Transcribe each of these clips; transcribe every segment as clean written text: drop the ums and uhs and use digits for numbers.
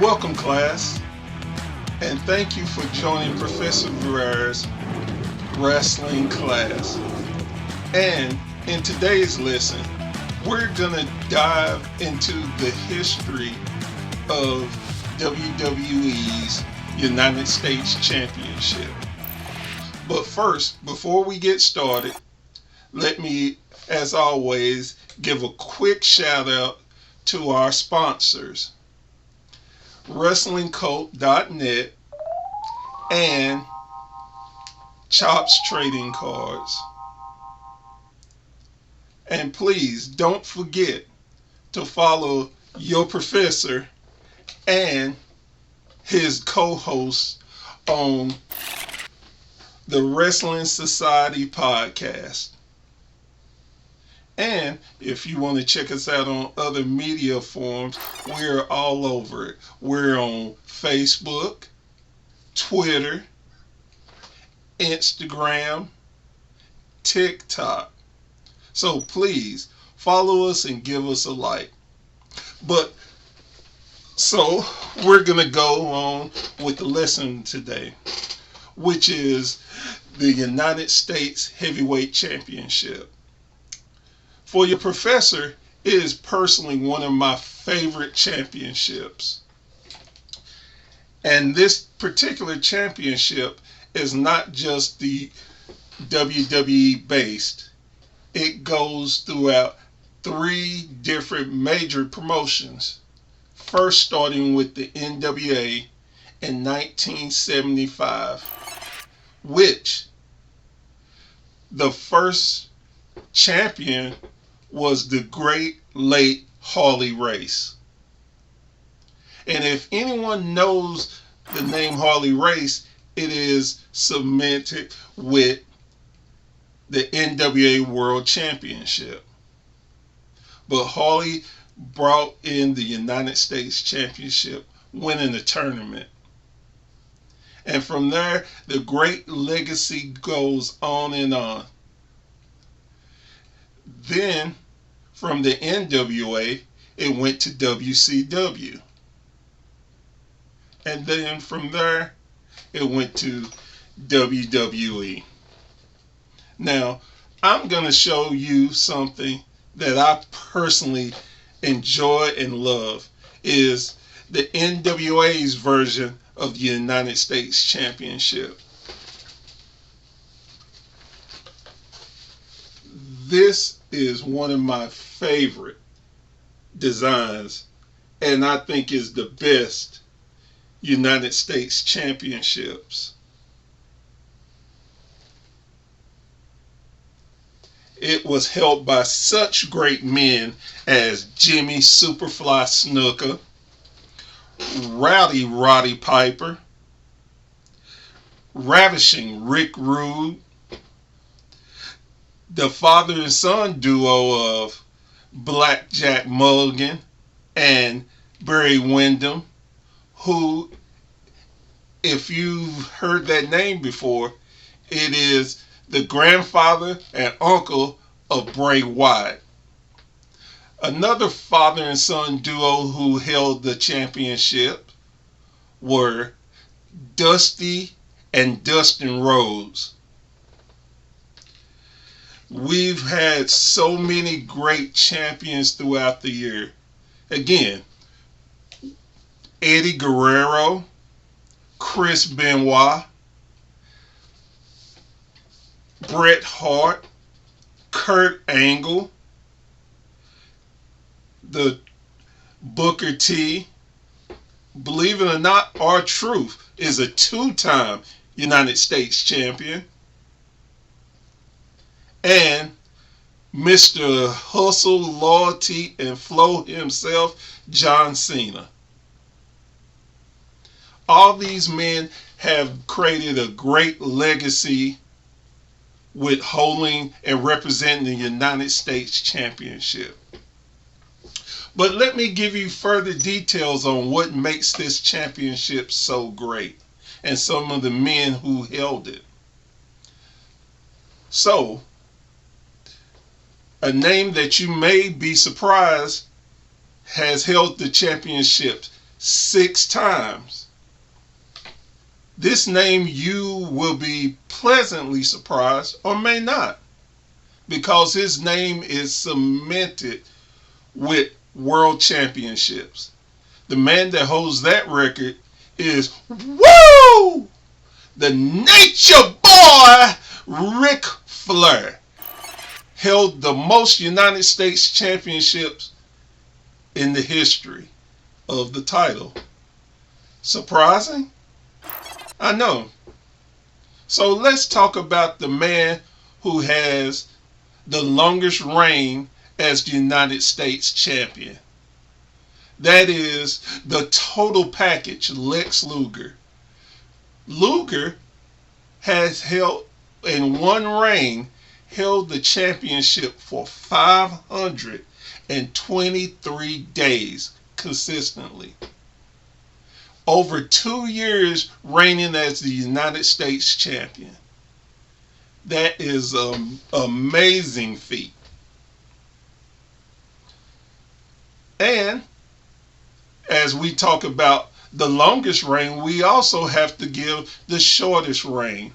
Welcome, class, and thank you for joining Professor Verrer's wrestling class. And in today's lesson, we're going to dive into the history of WWE's United States Championship. But first, before we get started, let me, as always, give a quick shout out to our sponsors, WrestlingCoat.net and Chops Trading Cards. And please don't forget to follow your professor and his co-host on the Wrestling Society podcast. And if you want to check us out on other media forms, we're all over it. We're on Facebook, Twitter, Instagram, TikTok. So please follow us and give us a like. So we're going to go on with the lesson today, which is the United States Heavyweight Championship. For your professor, it is personally one of my favorite championships. And this particular championship is not just the WWE based. It goes throughout 3 different major promotions. First starting with the NWA in 1975, which the first champion was the great late Harley Race. And if anyone knows the name Harley Race, it is cemented with the NWA World Championship. But Harley brought in the United States Championship, winning the tournament. And from there, the great legacy goes on and on. Then, from the NWA, it went to WCW. And then from there, it went to WWE. Now, I'm going to show you something that I personally enjoy and love, is the NWA's version of the United States Championship. This is one of my favorite designs, and I think is the best United States Championships. It was held by such great men as Jimmy Superfly Snuka, Rowdy Roddy Piper, Ravishing Rick Rude, the father and son duo of Blackjack Mulligan and Barry Windham, who, if you've heard that name before, it is the grandfather and uncle of Bray Wyatt. Another father and son duo who held the championship were Dusty and Dustin Rhodes. We've had so many great champions throughout the year. Again, Eddie Guerrero, Chris Benoit, Bret Hart, Kurt Angle, the Booker T. Believe it or not, R-Truth is a 2-time United States champion. And Mr. Hustle, Loyalty, and Flow himself, John Cena. All these men have created a great legacy with holding and representing the United States Championship. But let me give you further details on what makes this championship so great and some of the men who held it. So, a name that you may be surprised has held the championship 6 times. This name you will be pleasantly surprised or may not, because his name is cemented with world championships. The man that holds that record is the Nature Boy Ric Flair. Held the most United States championships in the history of the title. Surprising? I know. So let's talk about the man who has the longest reign as the United States champion. That is the total package, Lex Luger. Luger has held, in one reign, held the championship for 523 days consistently. Over 2 years reigning as the United States champion. That is an amazing feat. And as we talk about the longest reign, we also have to give the shortest reign.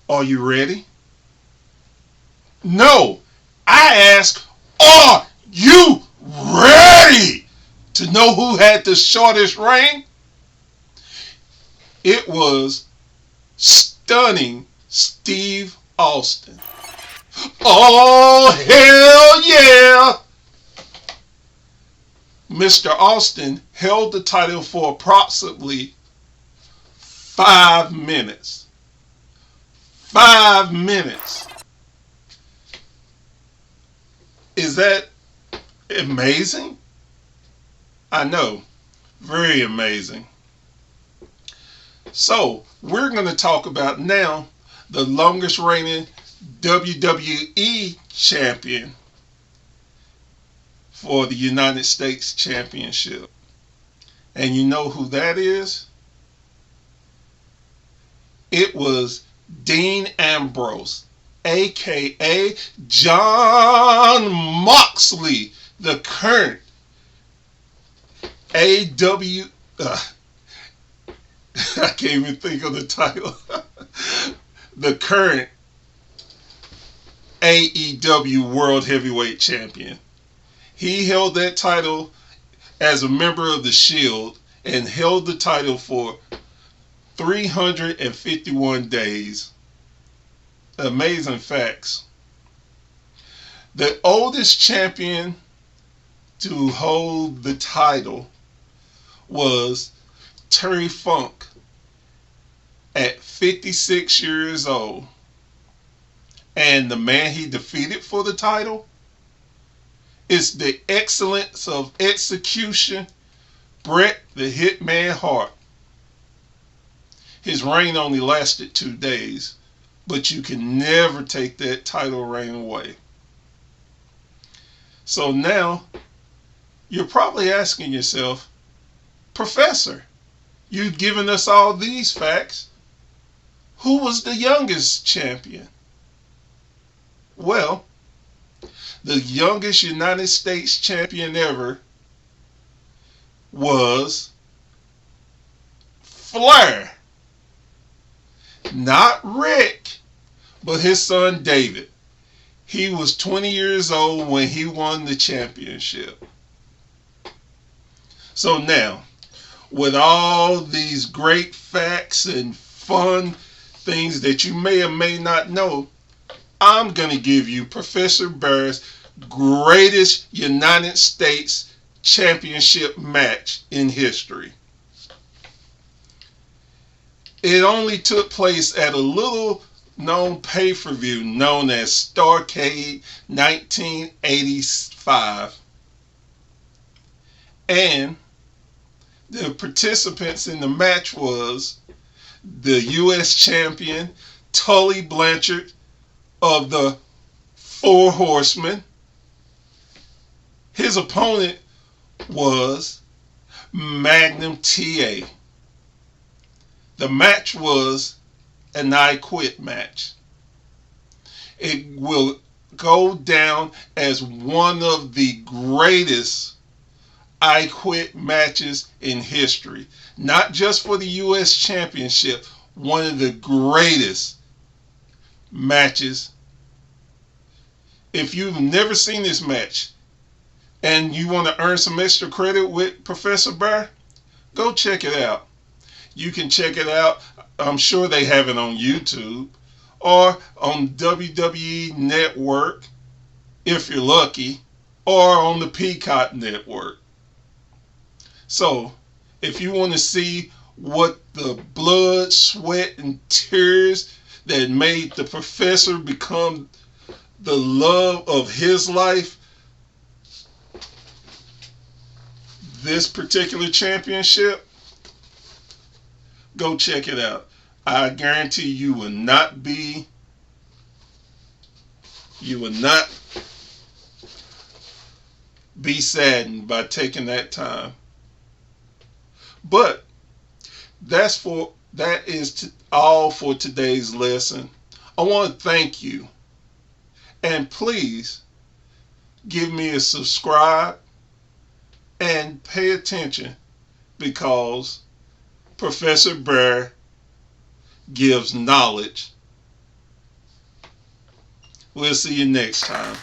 Are you ready? No, I ask, are you ready to know who had the shortest reign? It was stunning Steve Austin. Oh, hell yeah! Mr. Austin held the title for approximately 5 minutes. 5 minutes. Is that amazing? I know. Very amazing. So, we're going to talk about now the longest reigning WWE champion for the United States Championship. And you know who that is? It was Dean Ambrose, aka Jon Moxley, the current I can't even think of the title. The current AEW World Heavyweight Champion. He held that title as a member of the Shield and held the title for 351 days. Amazing facts. The oldest champion to hold the title was Terry Funk at 56 years old. And the man he defeated for the title is the excellence of execution, Bret the Hitman Hart. His reign only lasted 2 days, but you can never take that title reign away. So now, you're probably asking yourself, Professor, you've given us all these facts. Who was the youngest champion? Well, the youngest United States champion ever was Flair. Not Rick, but his son David. He was 20 years old when he won the championship. So now, with all these great facts and fun things that you may or may not know, I'm going to give you Professor Bear's greatest United States Championship match in history. It only took place at a little known pay-per-view known as Starrcade 1985. And the participants in the match was the U.S. champion, Tully Blanchard of the Four Horsemen. His opponent was Magnum TA. The match was an I Quit match. It will go down as one of the greatest I Quit matches in history. Not just for the U.S. Championship, one of the greatest matches. If you've never seen this match and you want to earn some extra credit with Professor Burr, go check it out. You can check it out. I'm sure they have it on YouTube or on WWE Network if you're lucky, or on the Peacock Network. So, if you want to see what the blood, sweat, and tears that made the Professor become the love of his life, this particular championship, go check it out. I guarantee you will not be saddened by taking that time. But that is all for today's lesson. I want to thank you, and please give me a subscribe and pay attention, because Professor Burr gives knowledge. We'll see you next time.